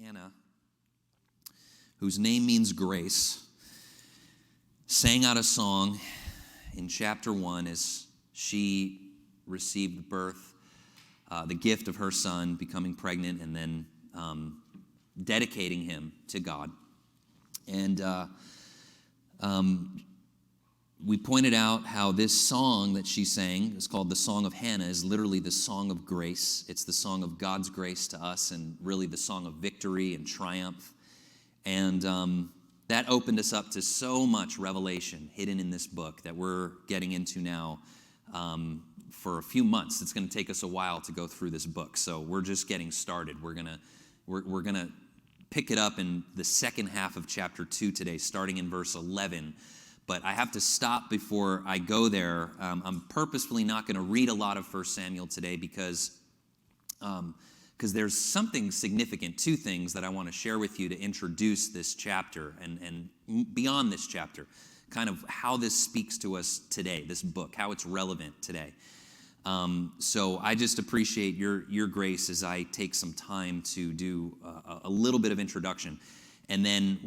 Hannah, whose name means grace, sang out a song in chapter 1 as she received birth, the gift of her son, becoming pregnant, and then dedicating him to God. And we pointed out how this song that she sang is called the Song of Hannah, is literally the song of grace. It's the song of God's grace to us, and really the song of victory and triumph. And that opened us up to so much revelation hidden in this book that we're getting into now for a few months. It's going to take us a while to go through this book, so we're just getting started. We're gonna pick it up in the second half of chapter 2 today, starting in verse 11. But I have to stop before I go there. I'm purposefully not going to read a lot of 1 Samuel today because there's something significant, two things that I want to share with you to introduce this chapter and beyond this chapter, kind of how this speaks to us today, this book, how it's relevant today. So I just appreciate your grace as I take some time to do a little bit of introduction, and then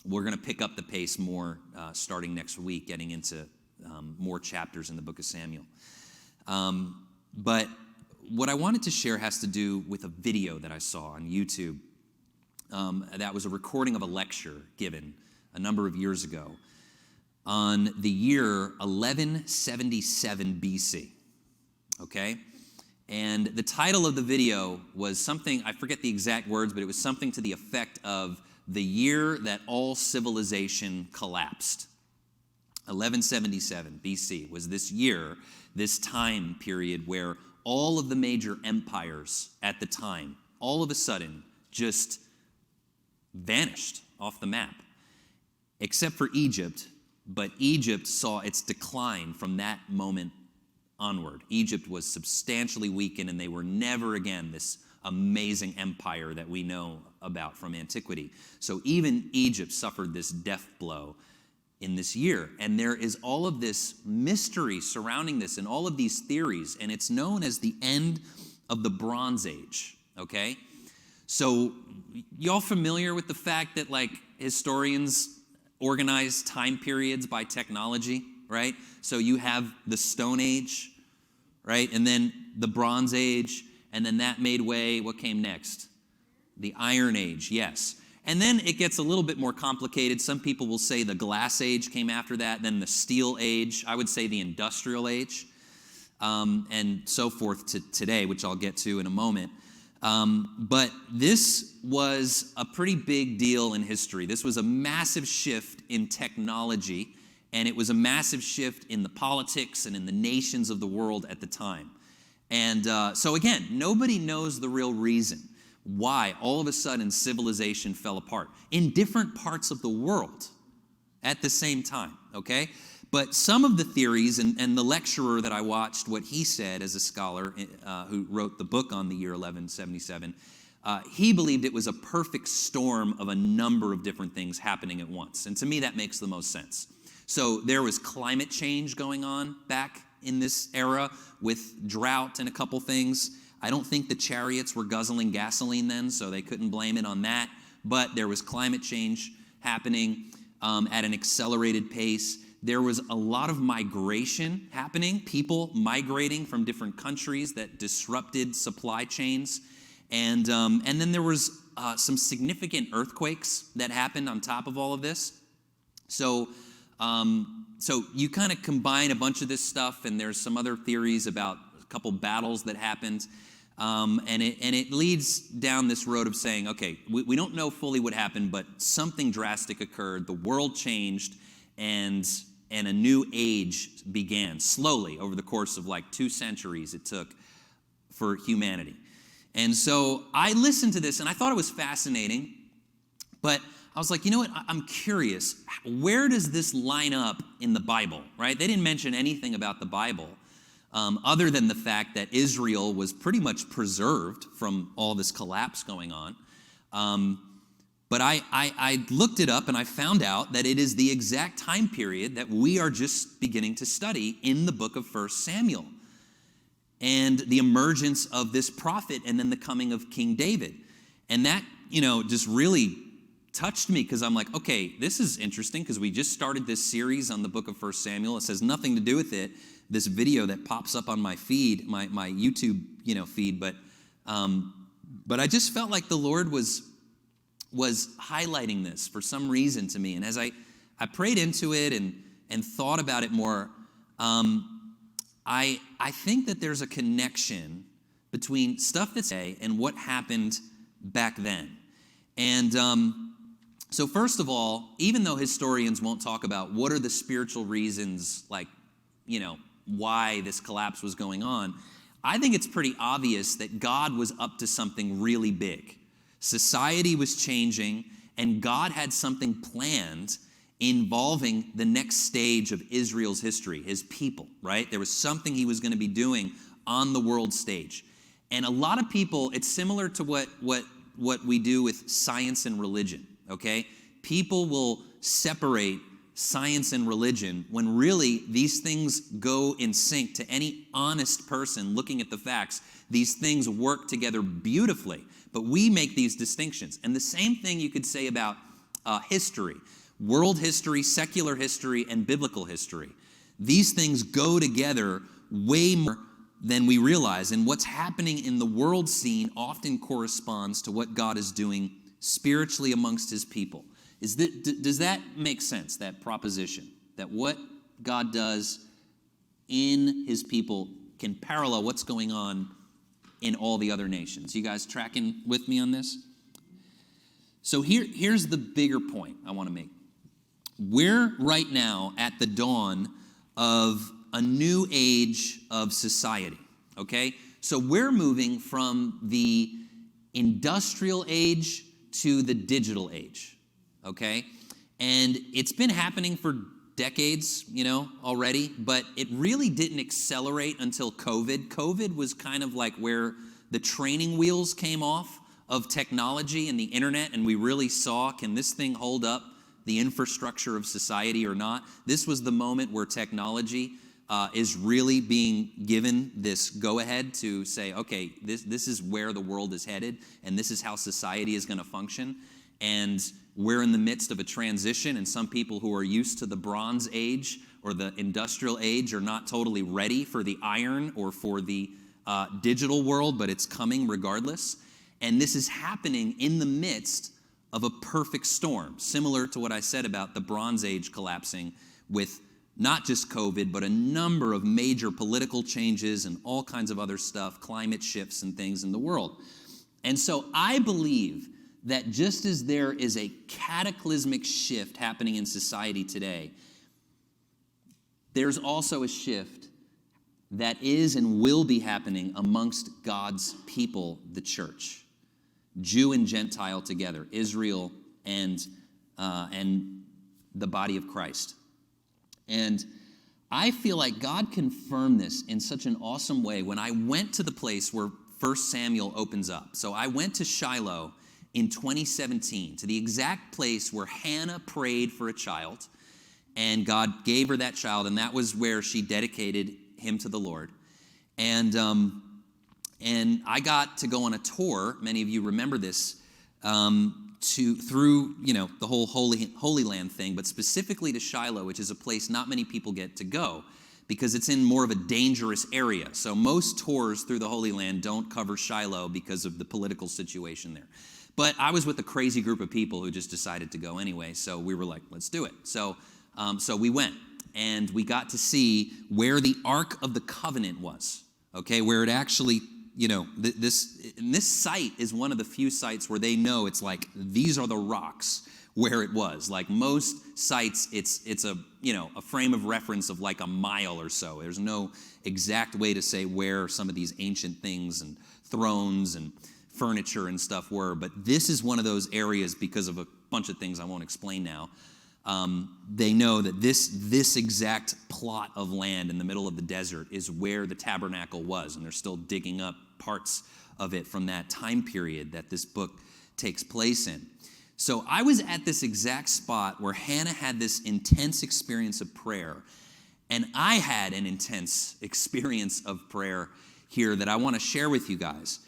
we're going to pick up the pace more starting next week, getting into more chapters in the book of Samuel. But what I wanted to share has to do with a video that I saw on YouTube. That was a recording of a lecture given a number of years ago on the year 1177 BC, okay? And the title of the video was something, I forget the exact words, but it was something to the effect of the year that all civilization collapsed. 1177 BC was this year, this time period where all of the major empires at the time, all of a sudden, just vanished off the map, except for Egypt. But Egypt saw its decline from that moment onward. Egypt was substantially weakened, and they were never again this amazing empire that we know about from antiquity. So even Egypt suffered this death blow in this year. And there is all of this mystery surrounding this and all of these theories, and it's known as the end of the Bronze Age, okay? So y'all familiar with the fact that like historians organize time periods by technology, right? So you have the Stone Age, right? And then the Bronze Age, and then that made way. What came next? The Iron Age, yes. And then it gets a little bit more complicated. Some people will say the Glass Age came after that, then the Steel Age. I would say the Industrial Age, and so forth to today, which I'll get to in a moment. But this was a pretty big deal in history. This was a massive shift in technology, and it was a massive shift in the politics and in the nations of the world at the time. And so again, nobody knows the real reason why all of a sudden civilization fell apart in different parts of the world at the same time, okay? But some of the theories, and the lecturer that I watched, what he said as a scholar who wrote the book on the year 1177, he believed it was a perfect storm of a number of different things happening at once. And to me, that makes the most sense. So there was climate change going on back in this era with drought and a couple things. I don't think the chariots were guzzling gasoline then, so they couldn't blame it on that. But there was climate change happening at an accelerated pace. There was a lot of migration happening, people migrating from different countries that disrupted supply chains. And then there was some significant earthquakes that happened on top of all of this. So you kind of combine a bunch of this stuff, and there's some other theories about a couple battles that happened. And it leads down this road of saying, okay, we don't know fully what happened, but something drastic occurred. The world changed, and a new age began slowly over the course of like 2 centuries it took for humanity. And so I listened to this, and I thought it was fascinating, but I was like, you know what? I'm curious. Where does this line up in the Bible, right? They didn't mention anything about the Bible other than the fact that Israel was pretty much preserved from all this collapse going on. But I looked it up, and I found out that it is the exact time period that we are just beginning to study in the book of 1 Samuel, and the emergence of this prophet and then the coming of King David. And that, just really touched me because I'm like, okay, this is interesting because we just started this series on the book of 1 Samuel. It has nothing to do with it, this video that pops up on my feed, my YouTube, feed. But I just felt like the Lord was highlighting this for some reason to me. And as I prayed into it and thought about it more, I think that there's a connection between stuff that's today and what happened back then. And so first of all, even though historians won't talk about what are the spiritual reasons, like, why this collapse was going on, I think it's pretty obvious that God was up to something really big. Society was changing, and God had something planned involving the next stage of Israel's history, his people, right? There was something he was going to be doing on the world stage. And a lot of people, it's similar to what we do with science and religion, okay? People will separate science and religion when really these things go in sync. To any honest person looking at the facts, these things work together beautifully, but we make these distinctions. And the same thing you could say about history, world history, secular history, and biblical history. These things go together way more than we realize, and what's happening in the world scene often corresponds to what God is doing spiritually amongst his people. Does that make sense, that proposition, that what God does in his people can parallel what's going on in all the other nations? You guys tracking with me on this? So here's the bigger point I want to make. We're right now at the dawn of a new age of society, okay? So we're moving from the industrial age to the digital age, okay? And it's been happening for decades, already, but it really didn't accelerate until COVID. COVID was kind of like where the training wheels came off of technology and the internet, and we really saw, can this thing hold up the infrastructure of society or not? This was the moment where technology is really being given this go-ahead to say, okay, this is where the world is headed, and this is how society is going to function. And we're in the midst of a transition, and some people who are used to the Bronze Age or the Industrial Age are not totally ready for the iron or for the digital world, but it's coming regardless. And this is happening in the midst of a perfect storm, similar to what I said about the Bronze Age collapsing with not just COVID, but a number of major political changes and all kinds of other stuff, climate shifts and things in the world. And so I believe that just as there is a cataclysmic shift happening in society today, there's also a shift that is and will be happening amongst God's people, the church. Jew and Gentile together, Israel and the body of Christ. And I feel like God confirmed this in such an awesome way when I went to the place where 1 Samuel opens up. So I went to Shiloh in 2017, to the exact place where Hannah prayed for a child, and God gave her that child, and that was where she dedicated him to the Lord. And I got to go on a tour. Many of you remember this, through the whole Holy Land thing, but specifically to Shiloh, which is a place not many people get to go because it's in more of a dangerous area. So most tours through the Holy Land don't cover Shiloh because of the political situation there. But I was with a crazy group of people who just decided to go anyway, so we were like, let's do it. So we went, and we got to see where the Ark of the Covenant was, okay, where it actually, this site is one of the few sites where they know it's like, these are the rocks where it was. Like most sites, it's a frame of reference of like a mile or so. There's no exact way to say where some of these ancient things and thrones and furniture and stuff were, but this is one of those areas because of a bunch of things I won't explain now. They know that this exact plot of land in the middle of the desert is where the tabernacle was, and they're still digging up parts of it from that time period that this book takes place in. So I was at this exact spot where Hannah had this intense experience of prayer, and I had an intense experience of prayer here that I want to share with you guys.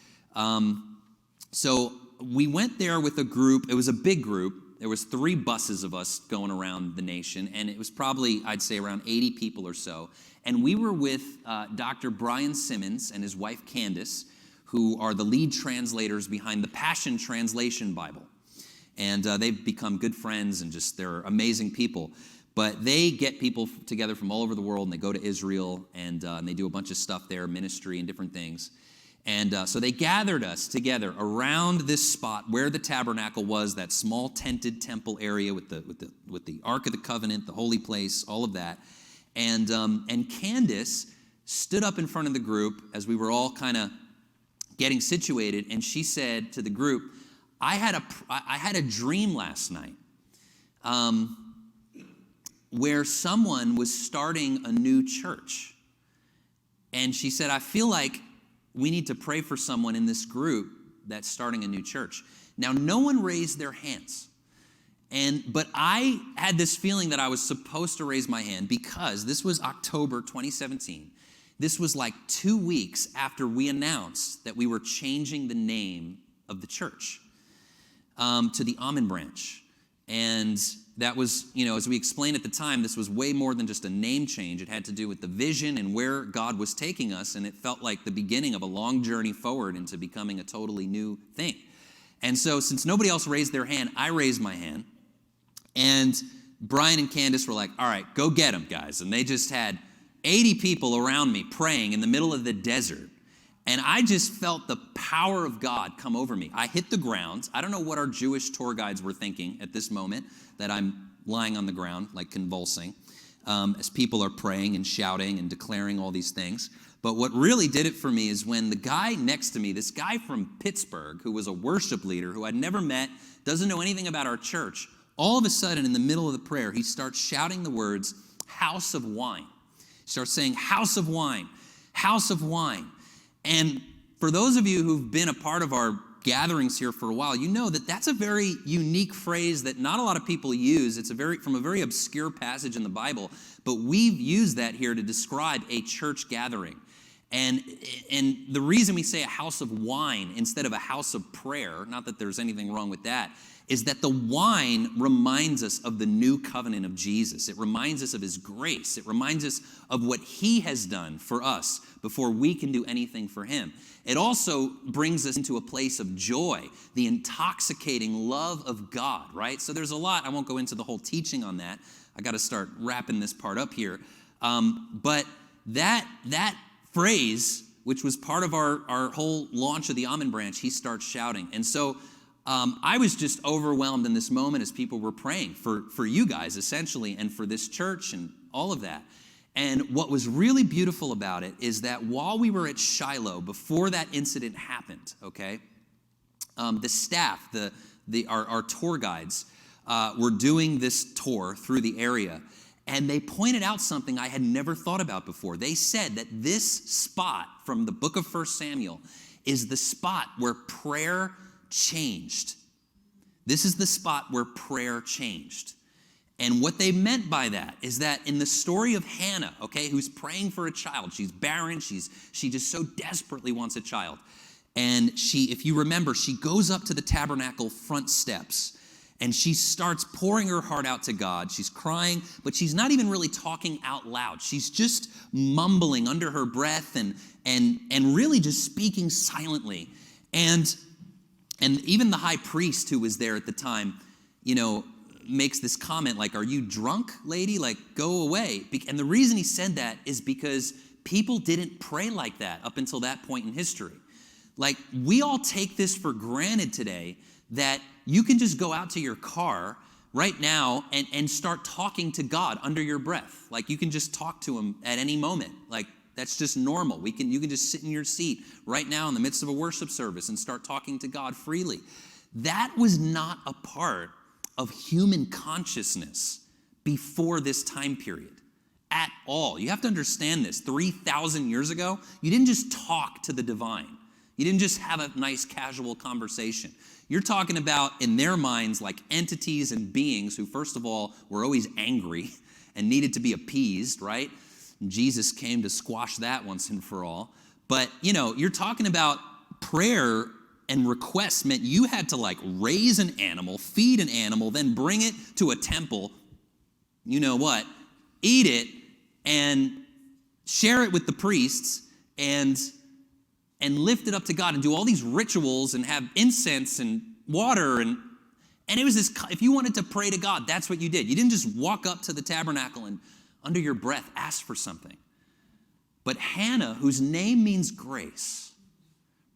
So we went there with a group. It was a big group. There was 3 buses of us going around the nation, and it was probably, I'd say, around 80 people or so. And we were with Dr. Brian Simmons and his wife Candace, who are the lead translators behind the Passion Translation Bible. And they've become good friends, and they're amazing people. But they get people together from all over the world, and they go to Israel, and they do a bunch of stuff there, ministry and different things. And so they gathered us together around this spot where the tabernacle was, that small tented temple area with the Ark of the Covenant, the holy place, all of that. And Candace stood up in front of the group as we were all kind of getting situated, and she said to the group, I had a dream last night where someone was starting a new church. And she said, I feel like we need to pray for someone in this group that's starting a new church. Now, no one raised their hands. But I had this feeling that I was supposed to raise my hand because this was October 2017. This was like 2 weeks after we announced that we were changing the name of the church to the Almond Branch. And that was, as we explained at the time, this was way more than just a name change. It had to do with the vision and where God was taking us, and it felt like the beginning of a long journey forward into becoming a totally new thing. And so since nobody else raised their hand, I raised my hand. And Brian and Candace were like, all right, go get them, guys. And they just had 80 people around me praying in the middle of the desert. And I just felt the power of God come over me. I hit the ground. I don't know what our Jewish tour guides were thinking at this moment, that I'm lying on the ground, like convulsing, as people are praying and shouting and declaring all these things. But what really did it for me is when the guy next to me, this guy from Pittsburgh, who was a worship leader, who I'd never met, doesn't know anything about our church, all of a sudden in the middle of the prayer, he starts shouting the words, house of wine. He starts saying, house of wine, house of wine. And for those of you who've been a part of our gatherings here for a while, you know that that's a very unique phrase that not a lot of people use. It's from a very obscure passage in the Bible, but we've used that here to describe a church gathering. And the reason we say a house of wine instead of a house of prayer, not that there's anything wrong with that, is that the wine reminds us of the new covenant of Jesus. It reminds us of his grace. It reminds us of what he has done for us before we can do anything for him. It also brings us into a place of joy, the intoxicating love of God, right? So there's a lot. I won't go into the whole teaching on that. I got to start wrapping this part up here. But that phrase, which was part of our whole launch of the Almond Branch, he starts shouting. And so I was just overwhelmed in this moment as people were praying for you guys, essentially, and for this church and all of that. And what was really beautiful about it is that while we were at Shiloh, before that incident happened, okay, the staff, our tour guides, were doing this tour through the area, and they pointed out something I had never thought about before. They said that this spot from the book of 1 Samuel is the spot where prayer changed. This is the spot where prayer changed. And what they meant by that is that in the story of Hannah, okay, who's praying for a child, she's barren, she just so desperately wants a child. And if you remember, she goes up to the tabernacle front steps and she starts pouring her heart out to God. She's crying, but she's not even really talking out loud. She's just mumbling under her breath and really just speaking silently. And even the high priest who was there at the time, makes this comment like, are you drunk, lady? Like, go away. And the reason he said that is because people didn't pray like that up until that point in history. Like, we all take this for granted today that you can just go out to your car right now and start talking to God under your breath. Like, you can just talk to him at any moment. Like, that's just normal. You can just sit in your seat right now in the midst of a worship service and start talking to God freely. That was not a part of human consciousness before this time period at all. You have to understand this. 3,000 years ago, you didn't just talk to the divine. You didn't just have a nice casual conversation. You're talking about, in their minds, like entities and beings who, first of all, were always angry and needed to be appeased, right? And Jesus came to squash that once and for all. But, you're talking about prayer and requests meant you had to like raise an animal, feed an animal, then bring it to a temple, you know what, eat it, and share it with the priests, and lift it up to God, and do all these rituals, and have incense and water, and it was this, if you wanted to pray to God, that's what you did. You didn't just walk up to the tabernacle and under your breath ask for something. But Hannah, whose name means grace,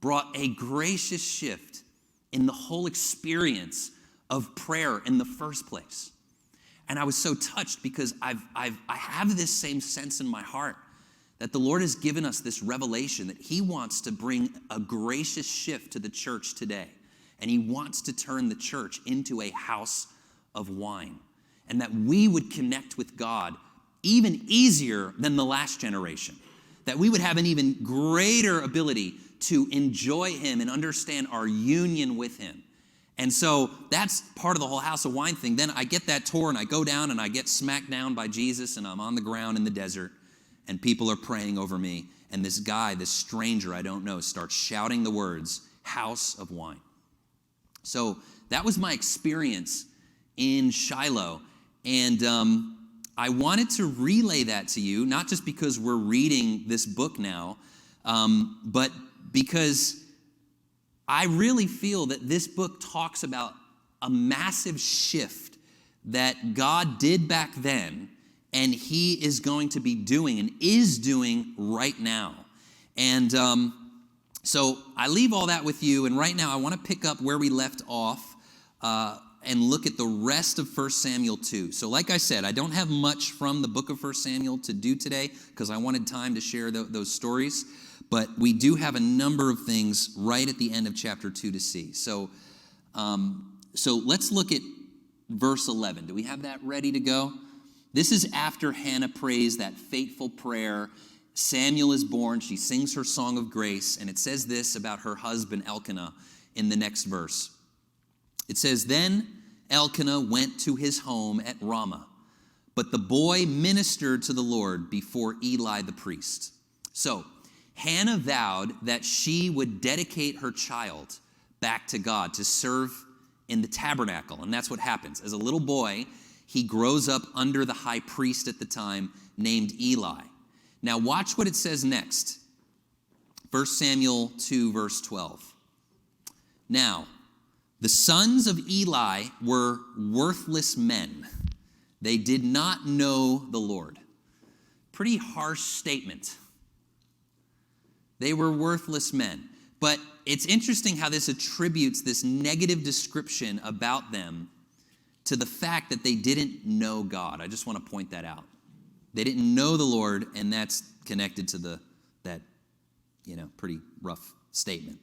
brought a gracious shift in the whole experience of prayer in the first place. And I was so touched because I have this same sense in my heart that the Lord has given us this revelation that he wants to bring a gracious shift to the church today. And he wants to turn the church into a house of wine. And that we would connect with God even easier than the last generation. That we would have an even greater ability to enjoy him and understand our union with him. And so that's part of the whole house of wine thing. Then I get that tour and I go down and I get smacked down by Jesus, and I'm on the ground in the desert and people are praying over me. And this guy, this stranger I don't know, starts shouting the words, house of wine. So that was my experience in Shiloh. And I wanted to relay that to you, not just because we're reading this book now, but because I really feel that this book talks about a massive shift that God did back then, and he is going to be doing and is doing right now. And so I leave all that with you, and right now I want to pick up where we left off and look at the rest of 1 Samuel 2. So like I said, I don't have much from the book of 1 Samuel to do today because I wanted time to share those stories, but we do have a number of things right at the end of chapter 2 to see. So let's look at verse 11. Do we have that ready to go? This is after Hannah prays that fateful prayer. Samuel is born. She sings her song of grace, and it says this about her husband Elkanah in the next verse. It says, then Elkanah went to his home at Ramah, but the boy ministered to the Lord before Eli the priest. So Hannah vowed that she would dedicate her child back to God to serve in the tabernacle, and that's what happens. As a little boy, he grows up under the high priest at the time named Eli. Now watch what it says next. 1 Samuel 2, verse 12. Now, the sons of Eli were worthless men. They did not know the Lord. Pretty harsh statement. They were worthless men. But it's interesting how this attributes this negative description about them to the fact that they didn't know God. I just want to point that out. They didn't know the Lord, and that's connected to that pretty rough statement.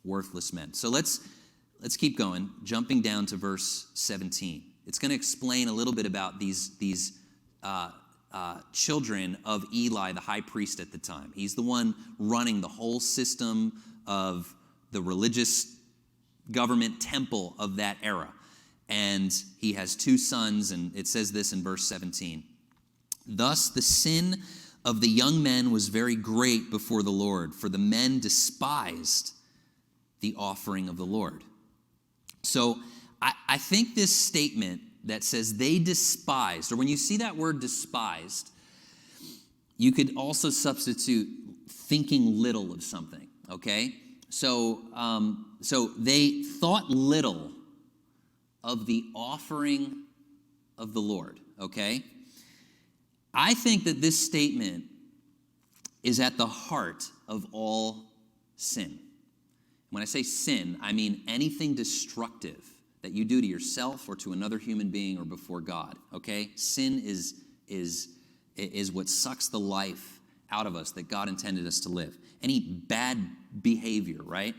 Worthless men. So let's keep going, jumping down to verse 17. It's going to explain a little bit about these children of Eli, the high priest at the time. He's the one running the whole system of the religious government temple of that era. And he has two sons, and it says this in verse 17. Thus the sin of the young men was very great before the Lord, for the men despised the offering of the Lord. So I think this statement that says they despised, or when you see that word despised, you could also substitute thinking little of something, okay? So they thought little of the offering of the Lord, okay? I think that this statement is at the heart of all sin. When I say sin, I mean anything destructive that you do to yourself or to another human being or before God, okay? Sin is what sucks the life out of us that God intended us to live. Any bad behavior, right?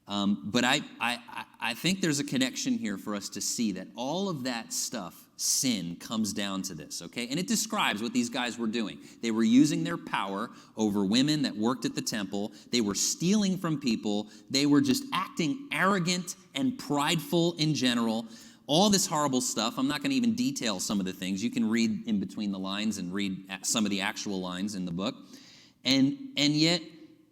But I think there's a connection here for us to see that all of that stuff, sin, comes down to this, okay? And it describes what these guys were doing. They were using their power over women that worked at the temple. They were stealing from people. They were just acting arrogant and prideful in general. All this horrible stuff. I'm not going to even detail some of the things. You can read in between the lines and read some of the actual lines in the book. And yet,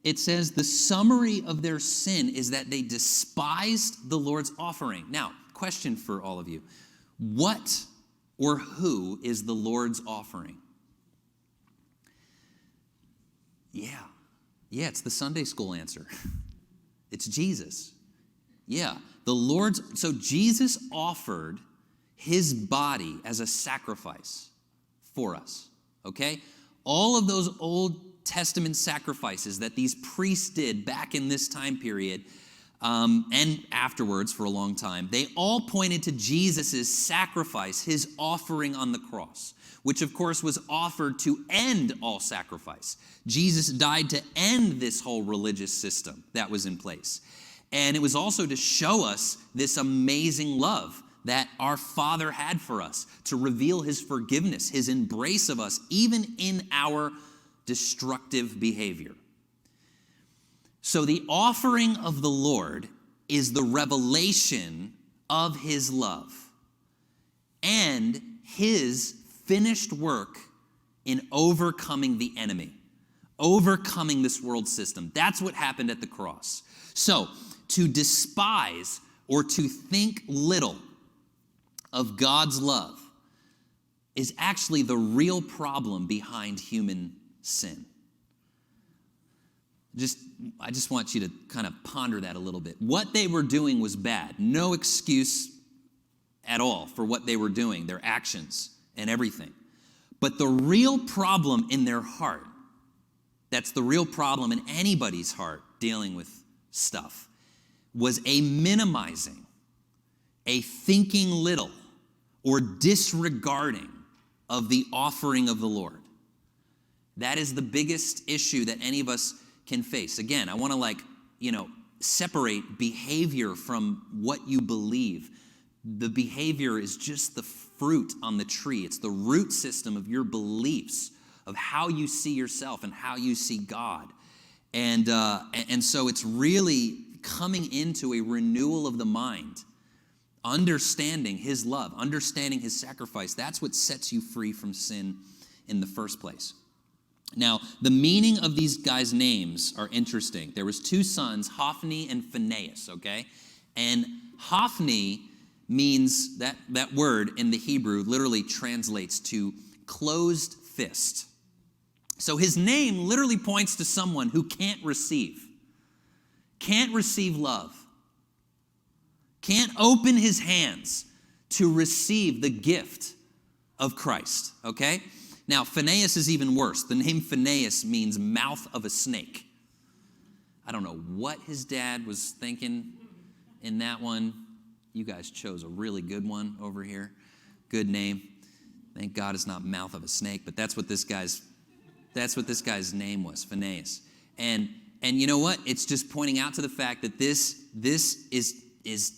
it says the summary of their sin is that they despised the Lord's offering. Now, question for all of you. What or who is the Lord's offering? Yeah, it's the Sunday school answer. It's Jesus. Yeah, so Jesus offered his body as a sacrifice for us, okay? All of those Old Testament sacrifices that these priests did back in this time period and afterwards for a long time, they all pointed to Jesus' sacrifice, his offering on the cross, which of course was offered to end all sacrifice. Jesus died to end this whole religious system that was in place. And it was also to show us this amazing love that our Father had for us, to reveal his forgiveness, his embrace of us, even in our destructive behavior. So the offering of the Lord is the revelation of his love and his finished work in overcoming the enemy, overcoming this world system. That's what happened at the cross. So to despise or to think little of God's love is actually the real problem behind human sin. I just want you to kind of ponder that a little bit. What they were doing was bad. No excuse at all for what they were doing, their actions and everything. But the real problem in their heart, that's the real problem in anybody's heart dealing with stuff, was a minimizing, a thinking little, or disregarding of the offering of the Lord. That is the biggest issue that any of us can face. Again, I want to separate behavior from what you believe. The behavior is just the fruit on the tree. It's the root system of your beliefs, of how you see yourself and how you see God. And so it's really coming into a renewal of the mind, understanding his love, understanding his sacrifice. That's what sets you free from sin in the first place. Now, the meaning of these guys' names are interesting. There was two sons, Hophni and Phinehas, okay? And Hophni means, that word in the Hebrew literally translates to closed fist. So his name literally points to someone who can't receive love, can't open his hands to receive the gift of Christ, okay? Now, Phinehas is even worse. The name Phinehas means mouth of a snake. I don't know what his dad was thinking in that one. You guys chose a really good one over here. Good name. Thank God it's not mouth of a snake, but that's what this guy's name was, Phinehas. And you know what? It's just pointing out to the fact that this is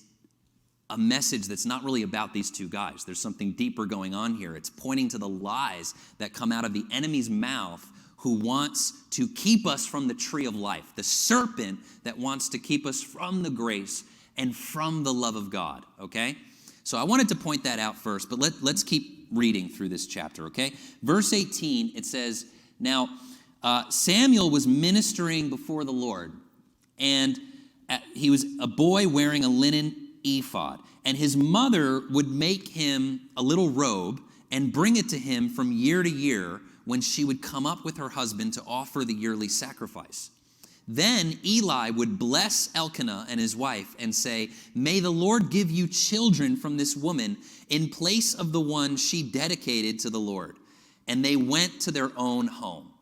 a message that's not really about these two guys. There's something deeper going on here. It's pointing to the lies that come out of the enemy's mouth, who wants to keep us from the tree of life, the serpent that wants to keep us from the grace and from the love of God, okay? So I wanted to point that out first, but let's keep reading through this chapter, okay? Verse 18, it says, now Samuel was ministering before the Lord, and he was a boy wearing a linen ephod, and his mother would make him a little robe and bring it to him from year to year when she would come up with her husband to offer the yearly sacrifice. Then Eli would bless Elkanah and his wife and say, "May the Lord give you children from this woman in place of the one she dedicated to the Lord." And they went to their own home.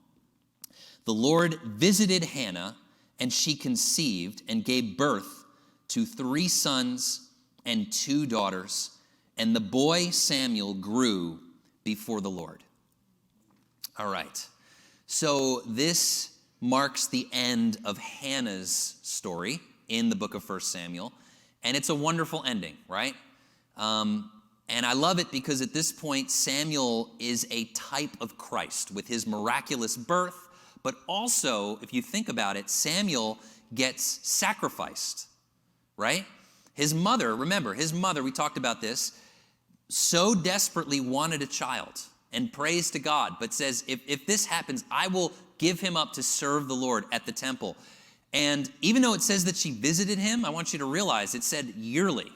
The Lord visited Hannah, and she conceived and gave birth to 3 sons and 2 daughters, and the boy Samuel grew before the Lord. All right, so this marks the end of Hannah's story in the book of 1 Samuel, and it's a wonderful ending, right? And I love it because at this point, Samuel is a type of Christ with his miraculous birth, but also, if you think about it, Samuel gets sacrificed, right? His mother, remember, we talked about this, so desperately wanted a child. and prays to God, but says, if this happens, I will give him up to serve the Lord at the temple. And even though it says that she visited him, I want you to realize it said yearly.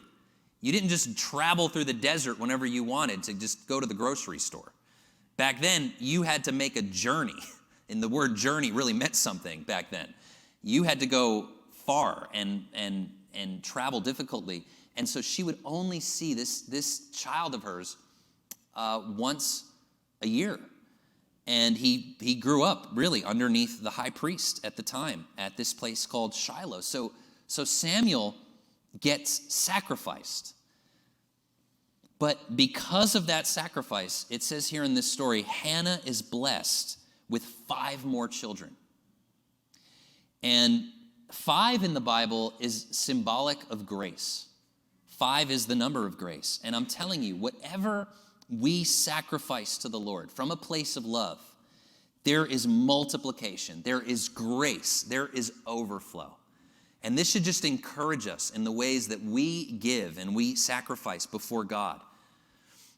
You didn't just travel through the desert whenever you wanted to just go to the grocery store. Back then, you had to make a journey. And the word journey really meant something back then. You had to go far and travel difficultly. And so she would only see this child of hers once a year. And he grew up really underneath the high priest at the time at this place called Shiloh. So Samuel gets sacrificed. But because of that sacrifice, it says here in this story, Hannah is blessed with 5 more children. And 5 in the Bible is symbolic of grace. 5 is the number of grace. And I'm telling you, whatever we sacrifice to the Lord from a place of love, there is multiplication, there is grace, there is overflow. And this should just encourage us in the ways that we give and we sacrifice before God,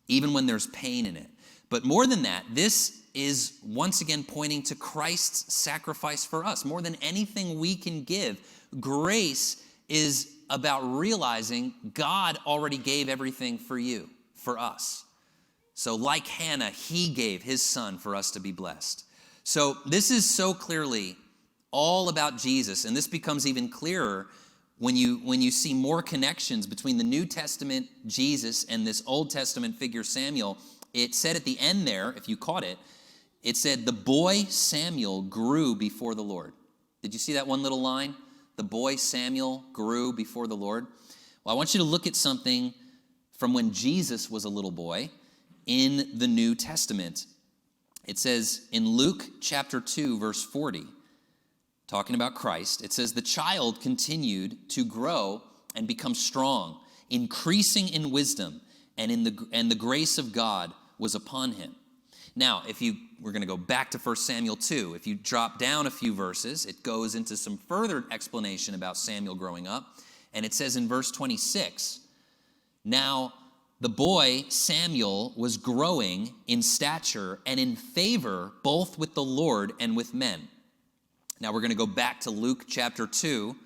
even when there's pain in it. But more than that, this is once again pointing to Christ's sacrifice for us. More than anything we can give, grace is about realizing God already gave everything for you, for us. So like Hannah, he gave his son for us to be blessed. So this is so clearly all about Jesus, and this becomes even clearer when you see more connections between the New Testament Jesus and this Old Testament figure Samuel. It said at the end there, if you caught it, it said, the boy Samuel grew before the Lord. Did you see that one little line? The boy Samuel grew before the Lord. Well, I want you to look at something from when Jesus was a little boy in the New Testament. It says in Luke chapter 2, verse 40, talking about Christ, it says, the child continued to grow and become strong, increasing in wisdom, and the grace of God was upon him. Now, we're going to go back to 1 Samuel 2. If you drop down a few verses, it goes into some further explanation about Samuel growing up. And it says in verse 26, now the boy Samuel was growing in stature and in favor both with the Lord and with men. Now we're going to go back to Luke chapter 2,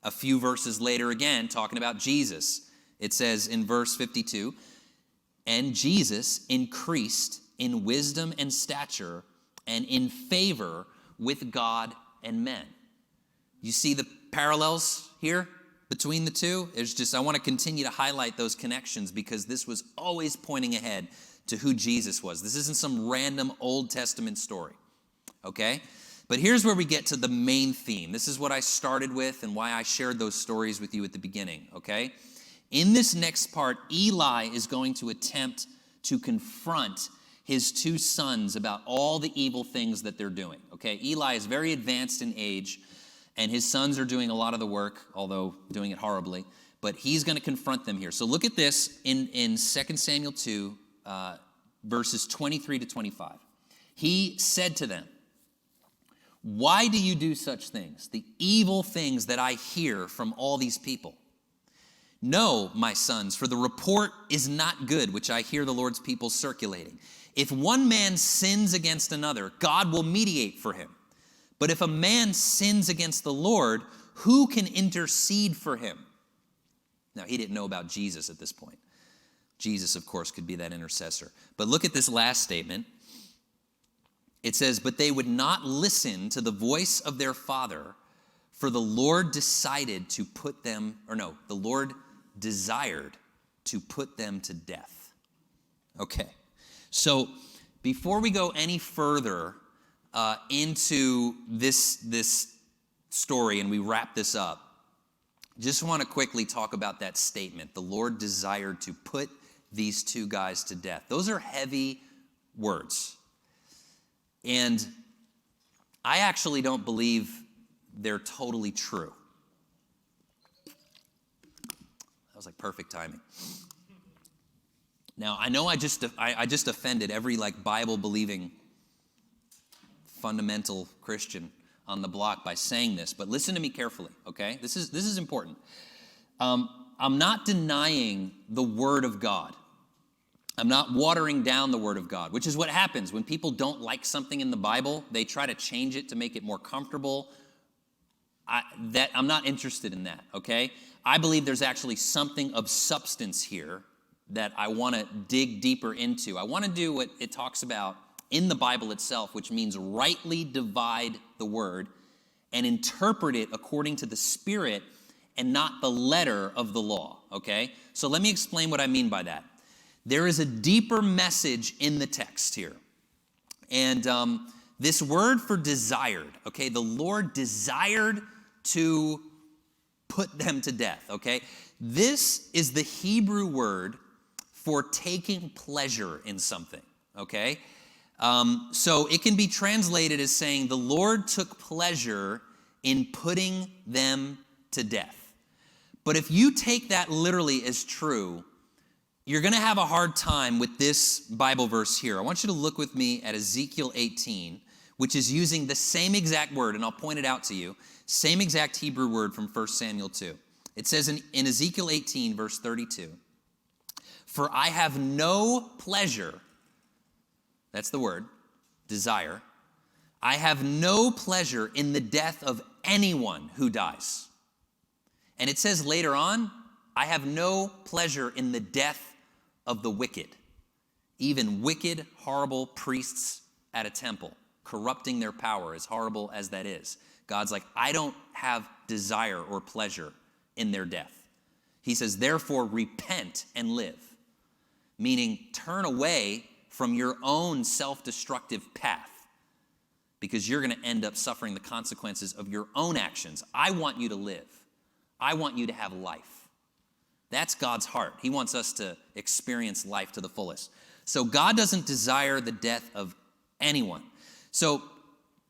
a few verses later again, talking about Jesus. It says in verse 52, and Jesus increased in wisdom and stature and in favor with God and men. You see the parallels here between the two? I want to continue to highlight those connections because this was always pointing ahead to who Jesus was. This isn't some random Old Testament story, okay? But here's where we get to the main theme. This is what I started with and why I shared those stories with you at the beginning, okay? In this next part, Eli is going to attempt to confront his 2 sons about all the evil things that they're doing, okay? Eli is very advanced in age, and his sons are doing a lot of the work, although doing it horribly, but he's going to confront them here. So look at this in 2 Samuel 2, verses 23 to 25. He said to them, why do you do such things, the evil things that I hear from all these people? No, my sons, for the report is not good, which I hear the Lord's people circulating. If one man sins against another, God will mediate for him. But if a man sins against the Lord, who can intercede for him? Now, he didn't know about Jesus at this point. Jesus, of course, could be that intercessor. But look at this last statement. It says, but they would not listen to the voice of their father, for the Lord desired to put them to death. Okay. So before we go any further into this story and we wrap this up, just want to quickly talk about that statement. The Lord desired to put these 2 guys to death. Those are heavy words. And I actually don't believe they're totally true. That was like perfect timing. Now, I know I just offended every Bible-believing fundamental Christian on the block by saying this, but listen to me carefully, okay? This is important. I'm not denying the Word of God. I'm not watering down the Word of God, which is what happens when people don't like something in the Bible. They try to change it to make it more comfortable. I'm not interested in that, okay? I believe there's actually something of substance here that I want to dig deeper into. I want to do what it talks about in the Bible itself, which means rightly divide the Word and interpret it according to the Spirit and not the letter of the law, okay? So let me explain what I mean by that. There is a deeper message in the text here. And this word for desired, okay, the Lord desired to put them to death, okay? This is the Hebrew word for taking pleasure in something, okay? So it can be translated as saying the Lord took pleasure in putting them to death. But if you take that literally as true, you're going to have a hard time with this Bible verse here. I want you to look with me at Ezekiel 18, which is using the same exact word, and I'll point it out to you, same exact Hebrew word from 1 Samuel 2. It says in Ezekiel 18, verse 32, "For I have no pleasure," that's the word, desire, "I have no pleasure in the death of anyone who dies." And it says later on, "I have no pleasure in the death of the wicked," even wicked, horrible priests at a temple, corrupting their power, as horrible as that is. God's like, I don't have desire or pleasure in their death. He says, therefore, repent and live, meaning turn away from your own self-destructive path because you're going to end up suffering the consequences of your own actions. I want you to live. I want you to have life. That's God's heart. He wants us to experience life to the fullest. So God doesn't desire the death of anyone. So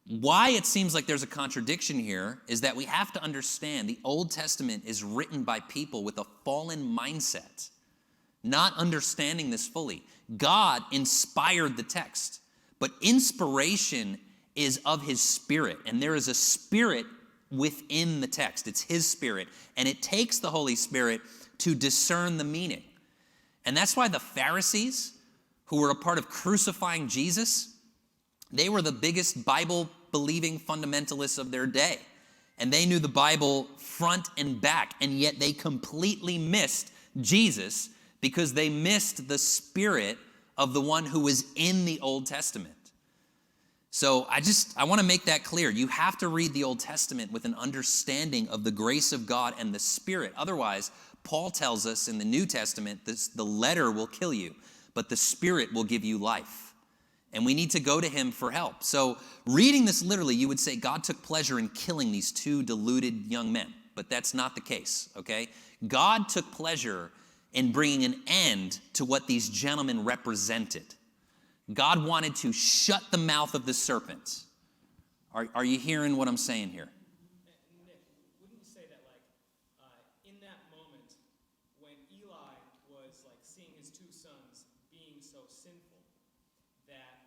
why it seems like there's a contradiction here is that we have to understand the Old Testament is written by people with a fallen mindset, not understanding this fully. God inspired the text, but inspiration is of his Spirit, and there is a Spirit within the text. It's his Spirit, and it takes the Holy Spirit to discern the meaning. And that's why the Pharisees, who were a part of crucifying Jesus, they were the biggest Bible-believing fundamentalists of their day. And they knew the Bible front and back, and yet they completely missed Jesus because they missed the spirit of the one who was in the Old Testament. So I want to make that clear. You have to read the Old Testament with an understanding of the grace of God and the Spirit. Otherwise, Paul tells us in the New Testament, the letter will kill you, but the Spirit will give you life. And we need to go to him for help. So reading this literally, you would say God took pleasure in killing these two deluded young men. But that's not the case, okay? God took pleasure in bringing an end to what these gentlemen represented. God wanted to shut the mouth of the serpent. Are you hearing what I'm saying here? Nick, wouldn't you say that, in that moment, when Eli was, seeing his two sons being so sinful, that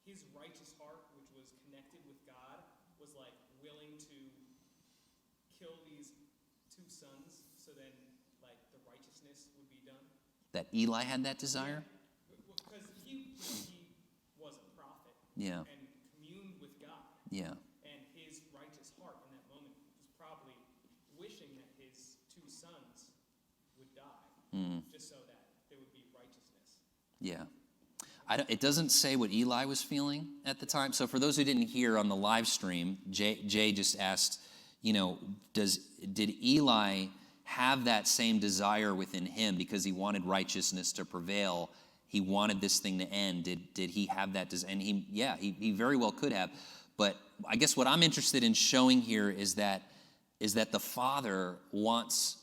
his righteous heart, which was connected with God, was, willing to kill these two sons so then, the righteousness would be done? That Eli had that desire? Because he was a prophet. Yeah. And communed with God. Yeah. And his righteous heart in that moment was probably wishing that his two sons would die, just so that there would be righteousness. Yeah. It doesn't say what Eli was feeling at the time. So for those who didn't hear on the live stream, Jay just asked, did Eli have that same desire within him because he wanted righteousness to prevail? He wanted this thing to end. Did he have that? And he very well could have. But I guess what I'm interested in showing here is that the Father wants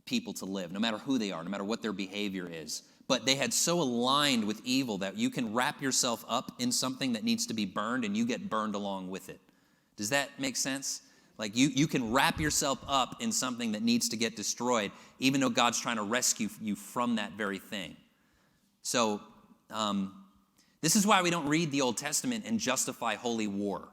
people to live, no matter who they are, no matter what their behavior is. But they had so aligned with evil that you can wrap yourself up in something that needs to be burned and you get burned along with it. Does that make sense? You can wrap yourself up in something that needs to get destroyed, even though God's trying to rescue you from that very thing. So this is why we don't read the Old Testament and justify holy war.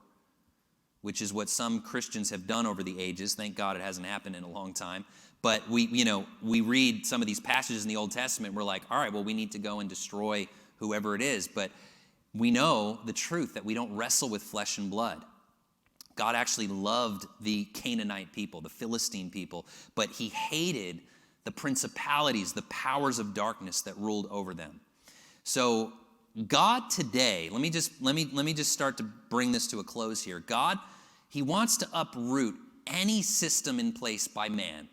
which is what some Christians have done over the ages. Thank God it hasn't happened in a long time. But we read some of these passages in the Old Testament, we're like, all right, well, we need to go and destroy whoever it is. But we know the truth that we don't wrestle with flesh and blood. God actually loved the Canaanite people, the Philistine people, but he hated the principalities, the powers of darkness that ruled over them. So God today, let me just start to bring this to a close here. God, he wants to uproot any system in place by man,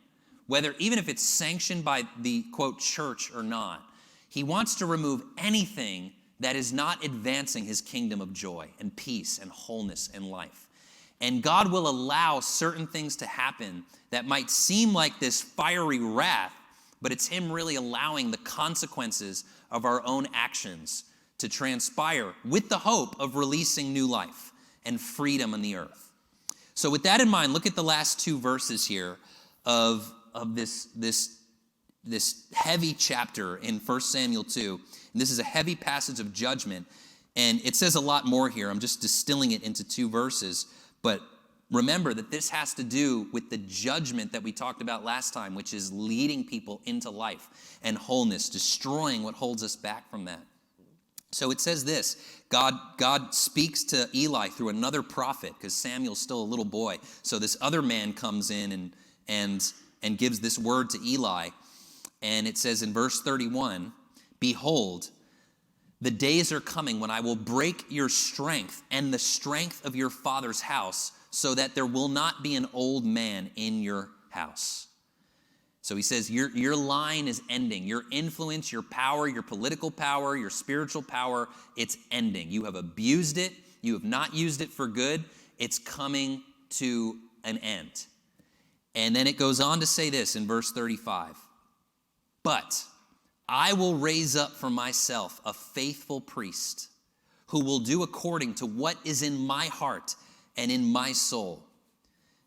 whether even if it's sanctioned by the quote church or not. He wants to remove anything that is not advancing his kingdom of joy and peace and wholeness and life. And God will allow certain things to happen that might seem like this fiery wrath, but it's him really allowing the consequences of our own actions to transpire with the hope of releasing new life and freedom on the earth. So with that in mind, look at the last two verses here of this heavy chapter in 1 Samuel 2. And this is a heavy passage of judgment, and it says a lot more here. I'm just distilling it into two verses. But remember that this has to do with the judgment that we talked about last time, which is leading people into life and wholeness, destroying what holds us back from that. So it says this, God speaks to Eli through another prophet, because Samuel's still a little boy. So this other man comes in and gives this word to Eli. And it says in verse 31, "Behold, the days are coming when I will break your strength and the strength of your father's house, so that there will not be an old man in your house." So he says, your line is ending. Your influence, your power, your political power, your spiritual power, it's ending. You have abused it. You have not used it for good. It's coming to an end. And then it goes on to say this in verse 35. "But I will raise up for myself a faithful priest who will do according to what is in my heart and in my soul.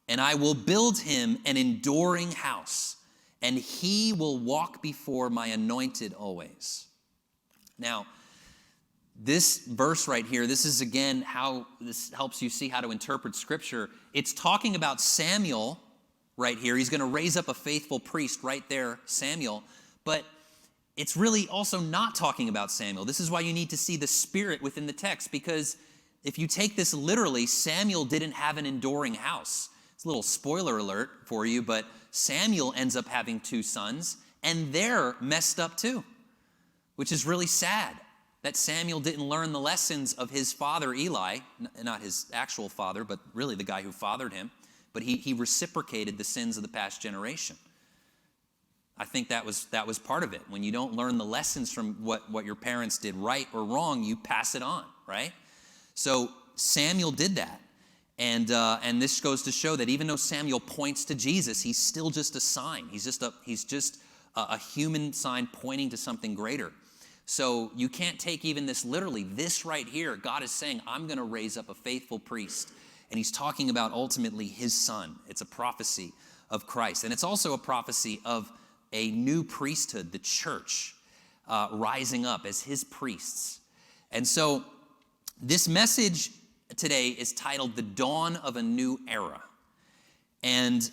And I will build him an enduring house, and he will walk before my anointed always." Now, this verse right here, this is again how this helps you see how to interpret Scripture. It's talking about Samuel right here. He's going to raise up a faithful priest right there, Samuel. But it's really also not talking about Samuel. This is why you need to see the spirit within the text, because if you take this literally, Samuel didn't have an enduring house. It's a little spoiler alert for you, but Samuel ends up having two sons, and they're messed up too, which is really sad that Samuel didn't learn the lessons of his father Eli, not his actual father, but really the guy who fathered him, but he reciprocated the sins of the past generation. I think that was part of it. When you don't learn the lessons from what your parents did right or wrong, you pass it on, right? So Samuel did that. And this goes to show that even though Samuel points to Jesus, he's still just a sign. He's just a human sign pointing to something greater. So you can't take even this literally. This right here, God is saying, I'm going to raise up a faithful priest. And he's talking about ultimately his son. It's a prophecy of Christ. And it's also a prophecy of a new priesthood, the church, rising up as his priests. And so this message today is titled "The Dawn of a New Era." And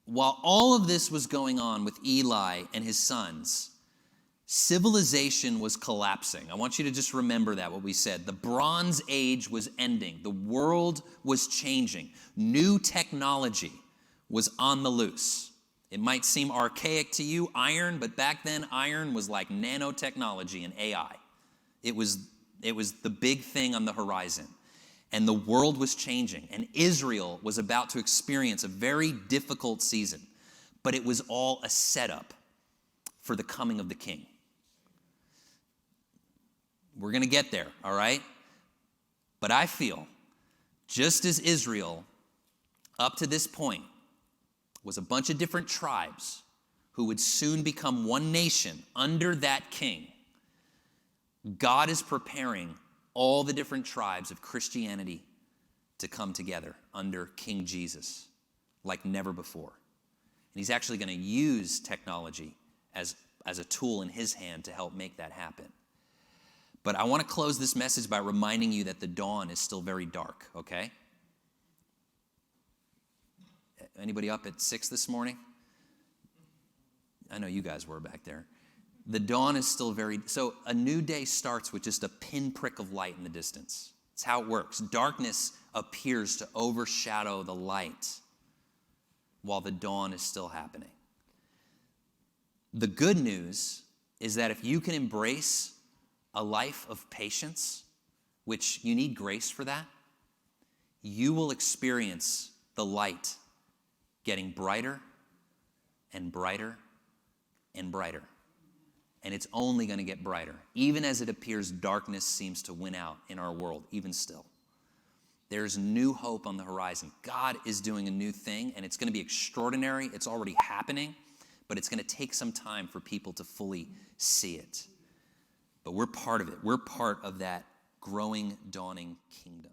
while all of this was going on with Eli and his sons, civilization was collapsing. I want you to just remember that, what we said. The Bronze Age was ending. The world was changing. New technology was on the loose. It might seem archaic to you, iron, but back then iron was like nanotechnology and AI. It was the big thing on the horizon. And the world was changing. And Israel was about to experience a very difficult season. But it was all a setup for the coming of the king. We're going to get there, all right? But I feel, just as Israel, up to this point, was a bunch of different tribes who would soon become one nation under that king, God is preparing all the different tribes of Christianity to come together under King Jesus like never before. And he's actually going to use technology as a tool in his hand to help make that happen. But I want to close this message by reminding you that the dawn is still very dark, okay? Anybody up at 6 this morning? I know you guys were back there. The dawn is still so a new day starts with just a pinprick of light in the distance. It's how it works. Darkness appears to overshadow the light while the dawn is still happening. The good news is that if you can embrace a life of patience, which you need grace for that, you will experience the light getting brighter and brighter and brighter. And it's only going to get brighter, even as it appears darkness seems to win out in our world, even still. There's new hope on the horizon. God is doing a new thing, and it's going to be extraordinary. It's already happening, but it's going to take some time for people to fully see it. But we're part of it. We're part of that growing, dawning kingdom.